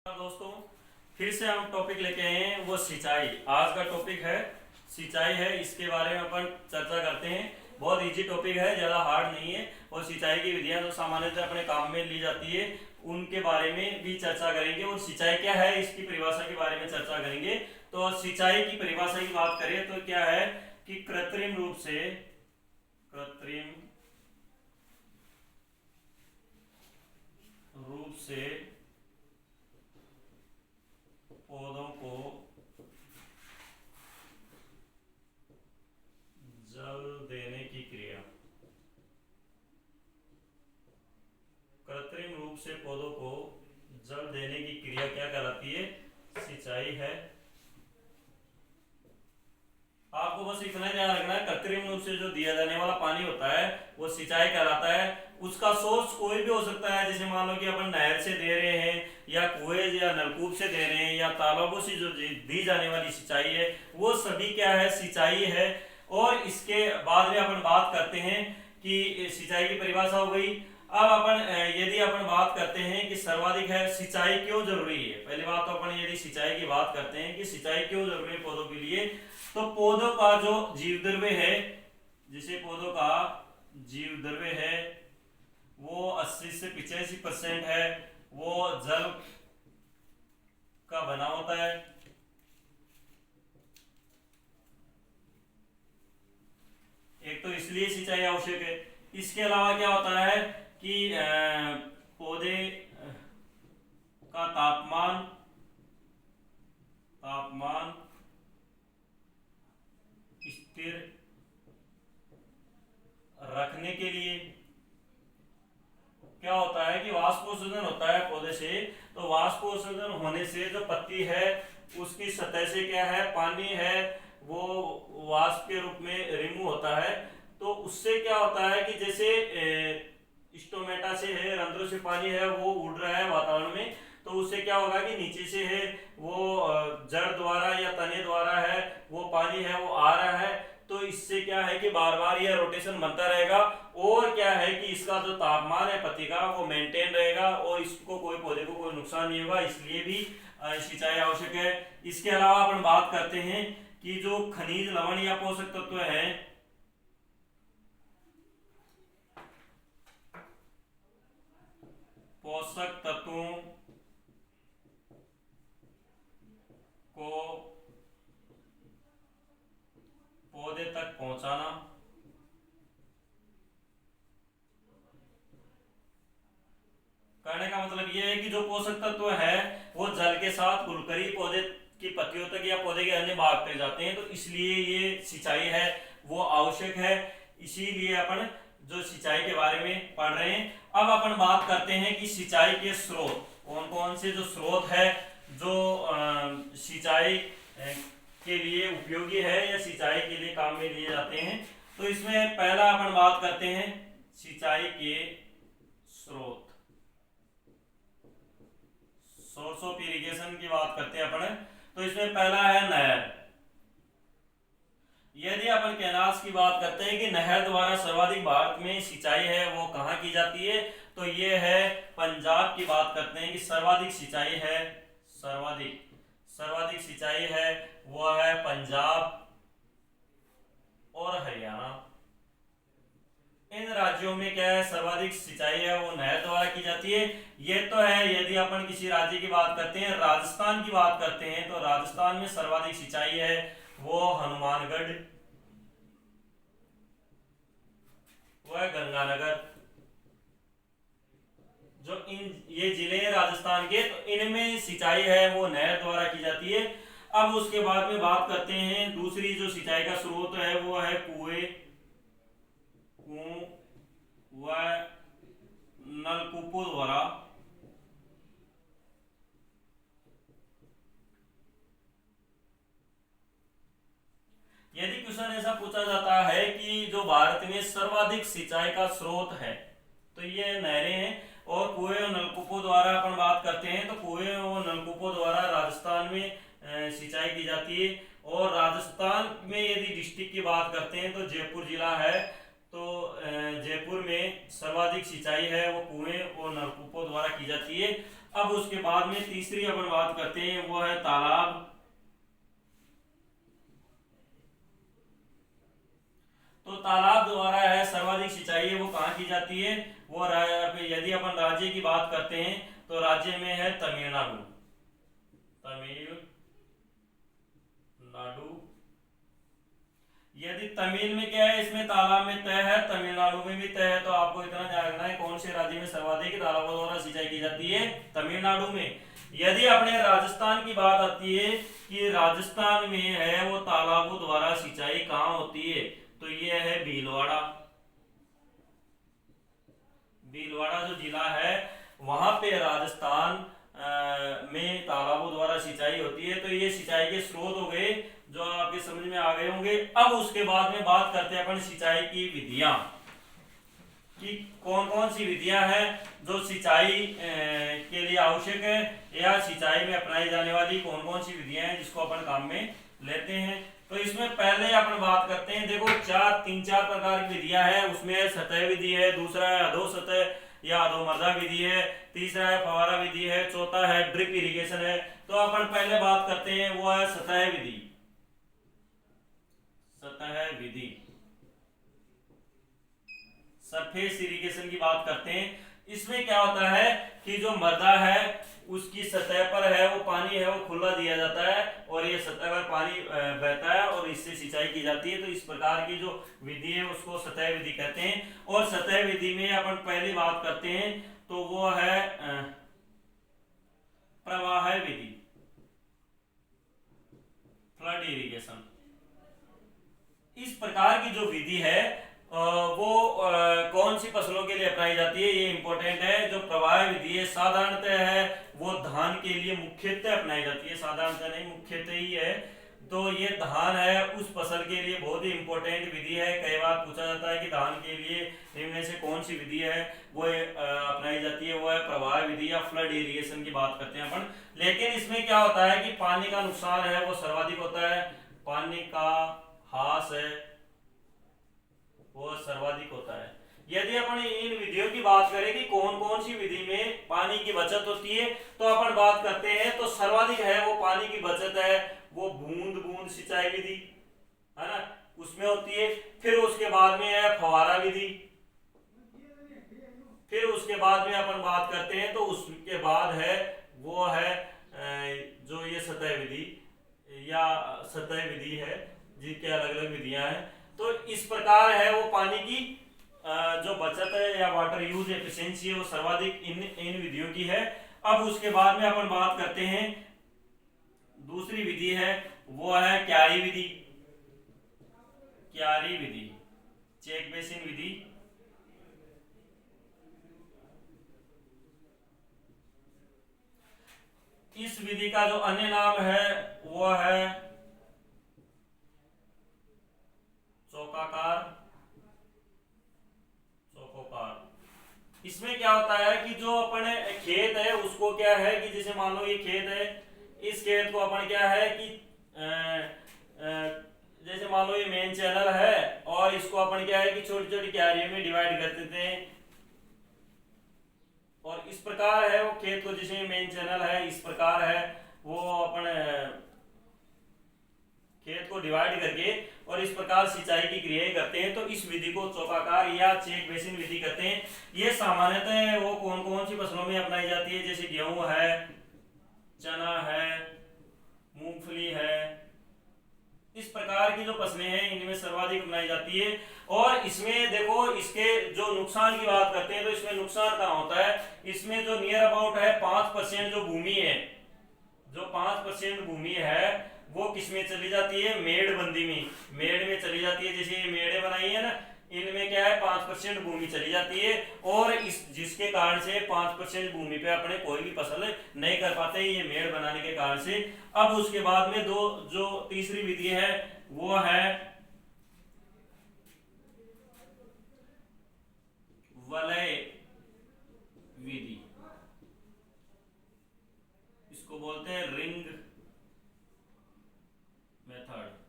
दोस्तों, फिर से हम टॉपिक लेके आए हैं वो सिंचाई। आज का टॉपिक है सिंचाई है, इसके बारे में अपन चर्चा करते हैं। बहुत इजी टॉपिक है, ज़्यादा हार्ड नहीं है। और सिंचाई की विधियां जो सामान्यतः अपने काम में ली जाती है उनके बारे में भी चर्चा करेंगे। और सिंचाई क्या है इसकी परिभाषा के बारे में चर्चा करेंगे। तो सिंचाई की परिभाषा की बात करें तो क्या है कि कृत्रिम रूप से पौधों को जल देने की क्रिया। कृत्रिम रूप से पौधों को जल देने की क्रिया क्या कहलाती है? सिंचाई है। आपको बस इतना ध्यान रखना है, कृत्रिम रूप से जो दिया जाने वाला पानी होता है वो सिंचाई कहलाता है। उसका सोर्स कोई भी हो सकता है, जैसे मान लो कि अपन नहर से दे रहे हैं या कुएं या नलकूप से दे रहे हैं या तालाबों से जो दी जाने वाली सिंचाई है वो सभी क्या है? सिंचाई है। और इसके बाद में अपन बात करते हैं कि सिंचाई की परिभाषा हो गई। अब अपन यदि अपन बात करते हैं कि सर्वाधिक है, सिंचाई क्यों जरूरी है। पहली बात तो अपन यदि सिंचाई की बात करते हैं कि सिंचाई क्यों जरूरी है पौधों के लिए, तो पौधों का जो जीव द्रव्य है, जिसे पौधों का जीव द्रव्य है वो 80 से 85% है, वो जल का बना होता है। एक तो इसलिए सिंचाई आवश्यक है। इसके अलावा क्या होता है कि पौधे का तापमान स्थिर रखने के लिए क्या होता है कि वाष्पोत्सर्जन होता है पौधे से। तो वाष्पोत्सर्जन होने से जो पत्ती है उसकी सतह से क्या है? पानी है वो वाष्प के रूप में रिमूव होता है। तो उससे क्या होता है कि जैसे स्टोमेटा से है, रंध्रों से पानी है वो उड़ रहा है वातावरण में, तो उससे क्या होगा कि नीचे से है वो जड़ द्वारा या तने द्वारा है वो पानी है वो आ रहा है। तो इससे क्या है कि बार बार यह रोटेशन बनता रहेगा और क्या है कि इसका जो तापमान है पत्ती का वो मेंटेन रहेगा और इसको कोई पौधे को कोई नुकसान नहीं होगा। इसलिए भी सिंचाई आवश्यक है। इसके अलावा अपन बात करते हैं कि जो खनिज लवण या पोषक तत्व है, पोषक तत्वों को पौधे तक पहुंचाना, करने का मतलब यह है कि जो पोषक तत्व है वो जल के साथ घुलकर ही पौधे की पत्तियों तक या पौधे के अन्य भाग तक जाते हैं। तो इसलिए ये सिंचाई है वो आवश्यक है। इसीलिए अपन जो सिंचाई के बारे में पढ़ रहे हैं। अब अपन बात करते हैं कि सिंचाई के स्रोत कौन कौन से जो स्रोत है जो सिंचाई के लिए उपयोगी है या सिंचाई के लिए काम में लिए जाते हैं। तो इसमें पहला अपन बात करते हैं सिंचाई के स्रोत, सोर्स ऑफ इरिगेशन की बात करते हैं अपन। तो इसमें पहला है नहर। यदि अपन कैनाल्स की बात करते हैं कि नहर द्वारा सर्वाधिक भारत में सिंचाई है वो कहाँ की जाती है, तो ये है पंजाब की बात करते हैं कि सर्वाधिक सिंचाई है, सर्वाधिक सिंचाई है वो है पंजाब और हरियाणा। इन राज्यों में क्या है? सर्वाधिक सिंचाई है वो नहर द्वारा की जाती है। ये तो है। यदि अपन किसी राज्य की बात करते हैं, राजस्थान की बात करते हैं, तो राजस्थान में सर्वाधिक सिंचाई है वो हनुमानगढ़, वो है गंगानगर। जो ये जिले हैं राजस्थान के, तो इनमें सिंचाई है वो नहर द्वारा की जाती है। अब उसके बाद में बात करते हैं दूसरी जो सिंचाई का स्रोत है वो है कुएं व नलकूपों द्वारा। यदि क्वेश्चन ऐसा पूछा जाता है कि जो भारत में सर्वाधिक सिंचाई का स्रोत है, तो ये नहरें हैं। और कुएं और नलकूपों द्वारा अपन बात करते हैं तो कुएं और नलकूपों द्वारा राजस्थान में सिंचाई की जाती है। और राजस्थान में यदि डिस्ट्रिक्ट की बात करते हैं तो जयपुर जिला है। तो जयपुर में सर्वाधिक सिंचाई है वो कुएं और नलकूपों द्वारा की जाती है। अब उसके बाद में तीसरी अपन बात करते हैं, वो है तालाब। तो तालाब द्वारा है सर्वाधिक सिंचाई है वो कहाँ की जाती है, वो यदि अपन राज्य की बात करते हैं तो राज्य में है तमिलनाडु। तमिलनाडु। यदि तमिल में क्या है, इसमें तालाब में तय है, तमिलनाडु में भी तय है, तो आपको इतना ध्यान रखना है कौन से राज्य में सर्वाधिक तालाबों द्वारा सिंचाई की जाती है, तमिलनाडु में। यदि अपने राजस्थान की बात आती है कि राजस्थान में है वो तालाबों द्वारा सिंचाई कहाँ होती है, तो ये है भीलवाड़ा। भीलवाड़ा जो जिला है वहां पे राजस्थान में तालाबों द्वारा सिंचाई होती है। तो ये सिंचाई के स्रोत हो गए जो आपके समझ में आ गए होंगे। अब उसके बाद में बात करते हैं अपन सिंचाई की विधियां कि कौन कौन सी विधियां हैं जो सिंचाई के लिए आवश्यक है, या सिंचाई में अपनाई जाने वाली कौन कौन सी विधियां हैं जिसको अपन काम में लेते हैं। तो इसमें पहले अपन बात करते हैं, देखो तीन चार प्रकार की विधियां हैं। उसमें सतह विधि है, दूसरा है अधो सतह या अधोमर्दा विधि है, तीसरा है फवारा विधि है, चौथा है ड्रिप इरिगेशन है। तो अपन पहले बात करते हैं वो है सतह विधि। सतह विधि, सरफेस इरिगेशन की बात करते हैं। इसमें क्या होता है कि जो मृदा है उसकी सतह पर है वो पानी है वो खुला दिया जाता है और ये सतह पर पानी बहता है और इससे सिंचाई की जाती है। तो इस प्रकार की जो विधि है उसको सतह विधि कहते हैं। और सतह विधि में अपन पहली बात करते हैं तो वो है प्रवाह विधि, फ्लड इरिगेशन। इस प्रकार की जो विधि है वो कौन सी फसलों के लिए अपनाई जाती है, ये इंपॉर्टेंट है। जो प्रवाह विधि है साधारणतः है वो धान के लिए मुख्यतः अपनाई जाती है, साधारणतः नहीं मुख्यतः ही है। तो ये धान है उस फसल के लिए बहुत ही इंपॉर्टेंट विधि है। कई बार पूछा जाता है कि धान के लिए निम्न से कौन सी विधि है वो अपनाई जाती है, वो है प्रवाह विधि या फ्लड इरिगेशन की बात करते हैं अपन। लेकिन इसमें क्या होता है कि पानी का नुकसान है वो सर्वाधिक होता है, पानी का ह्रास है वो सर्वाधिक होता है। यदि अपन इन विधियों की बात करें कि कौन कौन सी विधि में पानी की बचत होती है, तो अपन बात करते हैं तो सर्वाधिक है वो पानी की बचत है वो बूंद बूंद सिंचाई विधि है ना, उसमें होती है। फिर उसके बाद में है फवारा विधि। फिर उसके बाद में अपन बात करते हैं तो उसके बाद है वो है जो ये सतह विधि या सतह विधि है जिनके अलग अलग विधियां हैं। तो इस प्रकार है वो पानी की जो बचत है या वाटर यूज एफिशिएंसी है वो सर्वाधिक इन विधियों की है। अब उसके बाद में अपन बात करते हैं दूसरी विधि है वो है क्यारी विधि। क्यारी विधि, चेक बेसिन विधि। इस विधि का जो अन्य नाम है वो है चौकाकार, चौकोकार। इसमें क्या होता है कि जो अपने खेत है उसको क्या है कि जैसे मान लो ये खेत है, इस खेत को अपन क्या है कि जैसे मान लो ये मेन चैनल है और इसको अपन क्या है कि छोटी छोटी क्यारियों में डिवाइड कर देते हैं और इस प्रकार है वो खेत को, जैसे मेन चैनल है इस प्रकार है वो अपन खेत को डिवाइड करके और इस प्रकार सिंचाई की क्रियाएं करते हैं। तो इस विधि को चौकाकार या चेक बेसिन विधि कहते हैं। ये सामान्यतः वो कौन कौन सी फसलों में अपनाई जाती है, जैसे गेहूं है, चना है, मूंगफली है, इस प्रकार की जो फसलें हैं इनमें सर्वाधिक अपनाई जाती है। और इसमें देखो इसके जो नुकसान की बात करते हैं तो इसमें नुकसान कहाँ होता है, इसमें जो नियर अबाउट है 5% जो भूमि है, जो 5% भूमि है वो किसमें चली जाती है, मेड़बंदी में, मेड़ में चली जाती है। जैसे ये मेड़े बनाई है ना, इनमें क्या है 5% भूमि चली जाती है और इस जिसके कारण से 5% भूमि पे अपने कोई भी फसल नहीं कर पाते ये मेड़ बनाने के कारण से। अब उसके बाद में जो तीसरी विधि है वो है वलय विधि, इसको बोलते हैं रिंग मेथड।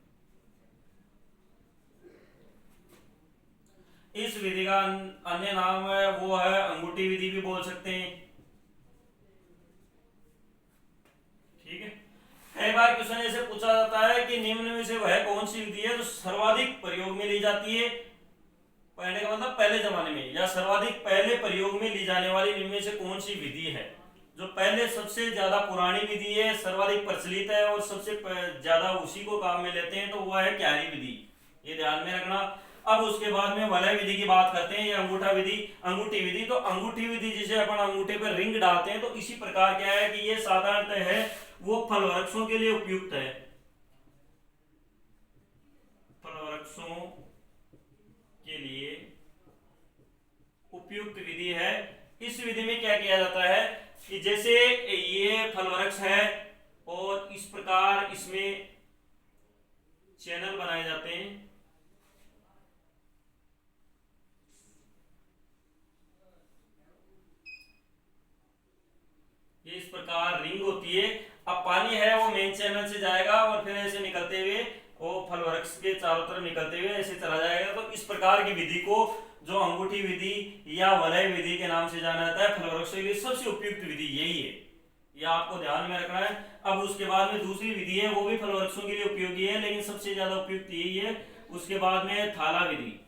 इस विधि का अन्य नाम है वो है अंगूठी विधि भी बोल सकते हैं। कि निम्न में से वह कौन सी विधि है जो सर्वाधिक प्रयोग में ली जाती है, पहले का मतलब पहले जमाने में, या सर्वाधिक पहले प्रयोग में ली जाने वाली निम्न में से कौन सी विधि है जो पहले सबसे ज्यादा पुरानी विधि है, सर्वाधिक प्रचलित है और सबसे ज्यादा उसी को काम में लेते हैं, तो वह है क्यारी विधि। ये ध्यान में रखना। अब उसके बाद में वलय विधि की बात करते हैं, ये अंगूठा विधि, अंगूठी विधि। तो अंगूठी विधि जिसे अपन अंगूठे पर रिंग डालते हैं, तो इसी प्रकार क्या है कि ये साधारणतः है वो फल वृक्षों के लिए उपयुक्त है, फल वृक्षों के लिए उपयुक्त विधि है। इस विधि में क्या किया जाता है कि जैसे ये फल वृक्ष है और इस प्रकार इसमें चैनल बनाए जाते हैं, ये इस प्रकार रिंग होती है। अब पानी है वो मेन चैनल से जाएगा और फिर ऐसे निकलते हुए वो फल वृक्ष के चारों तरफ निकलते हुए ऐसे चला जाएगा। तो इस प्रकार की विधि को जो अंगूठी विधि या वलय विधि के नाम से जाना जाता है, फल वृक्षों के लिए सबसे उपयुक्त विधि यही है, यह आपको ध्यान में रखना है। अब उसके बाद में दूसरी विधि है, वो भी फल वृक्षों के लिए उपयोगी है लेकिन सबसे ज्यादा उपयुक्त यही है। उसके बाद में थाला विधि।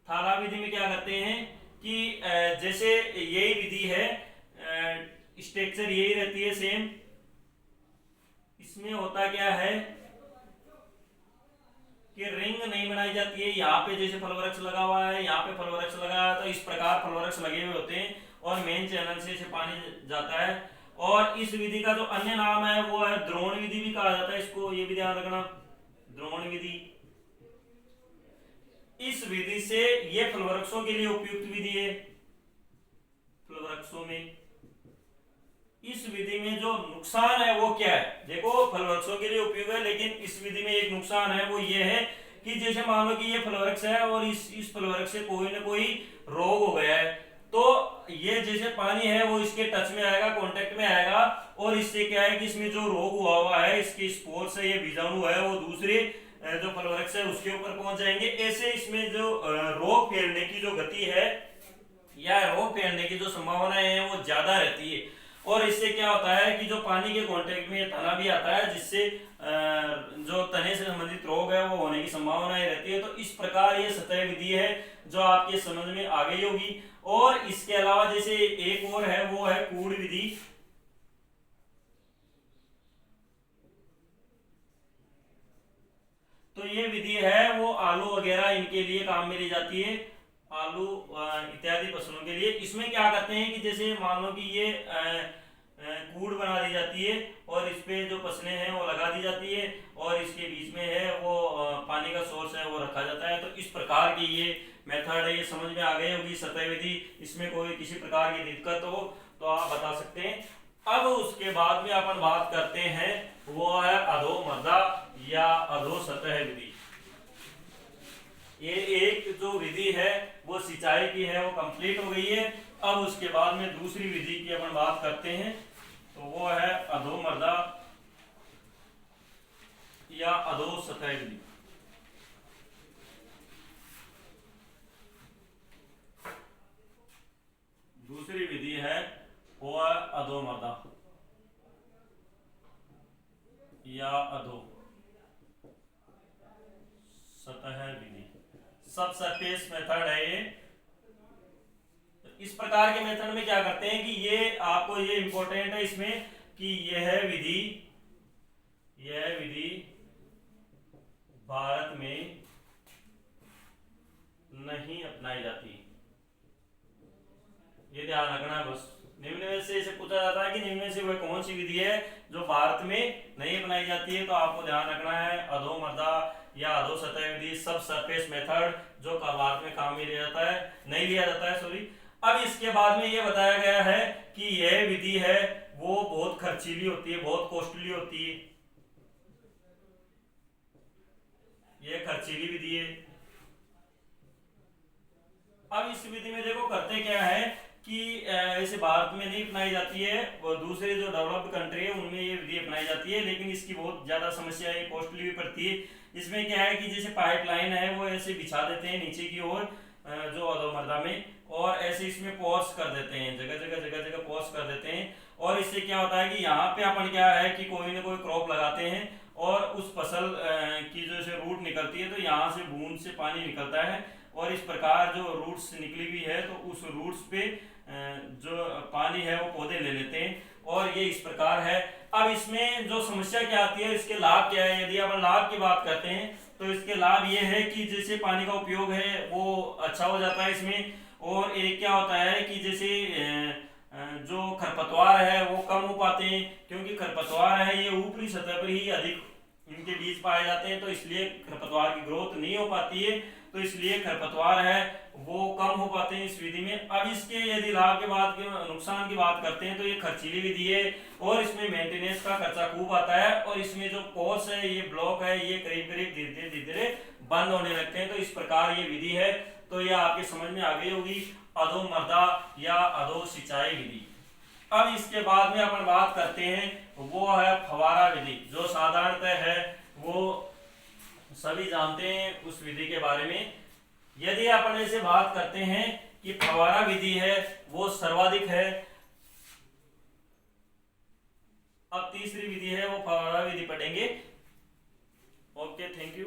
थाला विधि में क्या करते हैं कि जैसे यही विधि है, स्ट्रक्चर यही रहती है सेम। इसमें होता क्या है कि रिंग नहीं बनाई जाती है, यहाँ पे जैसे फल वृक्ष लगा हुआ है, यहाँ पे फल वृक्ष लगा है, तो इस प्रकार फल वृक्ष लगे हुए होते हैं और मेन चैनल से पानी जाता है। और इस विधि का जो अन्य नाम है वो है द्रोण विधि भी कहा जाता है इसको, ये भी ध्यान रखना, द्रोण विधि। इस विधि से ये फल वृक्षों के लिए उपयुक्त विधि है। फल वृक्षों में इस विधि में जो नुकसान है वो क्या है, देखो फल वृक्षों के लिए उपयोग है लेकिन इस विधि में एक नुकसान है, वो ये है कि जैसे मान लो कि ये फल वृक्ष है और इस फल वृक्ष से कोई ना कोई रोग हो गया है, तो ये जैसे पानी है वो इसके टच में आएगा, कांटेक्ट में आएगा, और इससे क्या है कि इसमें जो रोग हुआ है, इसके स्पोर से ये बीजाणु है वो दूसरे जो फल वृक्ष है उसके ऊपर पहुंच जाएंगे। ऐसे इसमें जो रोग फैलने की जो गति है या रोग फैलने की जो संभावनाएं है वो ज्यादा रहती है। और इससे क्या होता है कि जो पानी के कांटेक्ट में तना भी आता है, जिससे जो तने से संबंधित रोग है वो होने की संभावनाएं रहती है। तो इस प्रकार ये सतह विधि है जो आपके समझ में आ गई होगी। और इसके अलावा जैसे एक और है वो है कूड़ विधि। तो ये विधि है वो आलू वगैरह इनके लिए काम में ली जाती है, आलू इत्यादि फसलों के लिए। इसमें क्या करते हैं कि जैसे मान लो कि ये कूड़ बना दी जाती है और इस पे जो फसलें हैं वो लगा दी जाती है और इसके बीच में है वो पानी का सोर्स है वो रखा जाता है। तो इस प्रकार की ये मेथड है, ये समझ में आ गई होगी सतह विधि। इसमें कोई किसी प्रकार की दिक्कत हो तो आप बता सकते हैं। अब उसके बाद में अपन बात करते हैं वो है अधोमर्दा या अधोसतह विधि। ये एक जो विधि है वो सिंचाई की है, वो कंप्लीट हो गई है। अब उसके बाद में दूसरी विधि की अपन बात करते हैं, तो वो है अधोमर्दा या अधोसतह विधि। दूसरी विधि है वो है अधोमर्दा या अधो सतह विधि। सब सरफेस मेथड है ये। इस प्रकार के मेथड में क्या करते हैं कि ये आपको ये इंपॉर्टेंट है इसमें कि यह विधि भारत में नहीं अपनाई जाती, ये ध्यान रखना। बस निम्न में से इसे पूछा जाता है कि निम्न में से वह कौन सी विधि है जो भारत में नहीं अपनाई जाती है, तो आपको ध्यान रखना है अधोमर्दा या अधोसतह विधि, सब सरफेस मेथड, जो भारत में काम में लिया जाता है, नहीं लिया जाता है, सॉरी। अब इसके बाद में ये बताया गया है कि यह विधि है वो बहुत खर्चीली होती है, बहुत कॉस्टली होती है, यह खर्चीली विधि है। अब इस विधि में देखो करते क्या है कि ऐसे भारत में नहीं अपनाई जाती है, वो दूसरे जो डेवलप्ड कंट्री है उनमें ये विधि अपनाई जाती है, लेकिन इसकी बहुत ज्यादा समस्या है, कॉस्टली भी पड़ती है। इसमें क्या है कि जैसे पाइपलाइन है वो ऐसे बिछा देते हैं नीचे की ओर जो अधोमर्दा में, और ऐसे इसमें पोर्स कर देते हैं, जगह जगह पोर्स कर देते हैं। और इससे क्या होता है कि यहाँ पे अपन क्या है कि कोई ना कोई क्रॉप लगाते हैं और उस फसल की जो से रूट निकलती है तो यहाँ से बूंद से पानी निकलता है और इस प्रकार जो रूट्स निकली हुई है तो उस रूट्स पे जो पानी है वो पौधे ले लेते हैं और ये इस प्रकार है। अब इसमें जो समस्या क्या आती है, इसके लाभ क्या है? यदि अपन लाभ की बात करते हैं तो इसके लाभ ये है कि जैसे पानी का उपयोग है वो अच्छा हो जाता है इसमें। और एक क्या होता है कि जैसे जो खरपतवार है वो कम हो पाते हैं, क्योंकि खरपतवार है ये ऊपरी सतह पर ही अधिक इनके बीज पाए जाते हैं, तो इसलिए खरपतवार की ग्रोथ नहीं हो पाती है, तो इसलिए खरपतवार है वो कम हो पाते हैं इस विधि में। अब इसके यदि लाभ के बाद नुकसान की बात करते हैं तो ये खर्चीली विधि है और इसमें मेंटेनेंस का खर्चा खूब आता है और इसमें जो कोर्स है ये ब्लॉक है ये करीब करीब धीरे धीरे बंद होने लगते हैं। तो इस प्रकार ये विधि है, तो ये आपके समझ में आ गई होगी अधोमर्दा या अधो सिंचाई विधि। अब इसके बाद में अपन बात करते हैं वो है फवारा विधि, जो साधारणतः है वो सभी जानते हैं उस विधि के बारे में। यदि अपन ऐसे बात करते हैं कि फवारा विधि है वो सर्वाधिक है। अब तीसरी विधि है वो फवारा विधि पढ़ेंगे। Okay, thank you.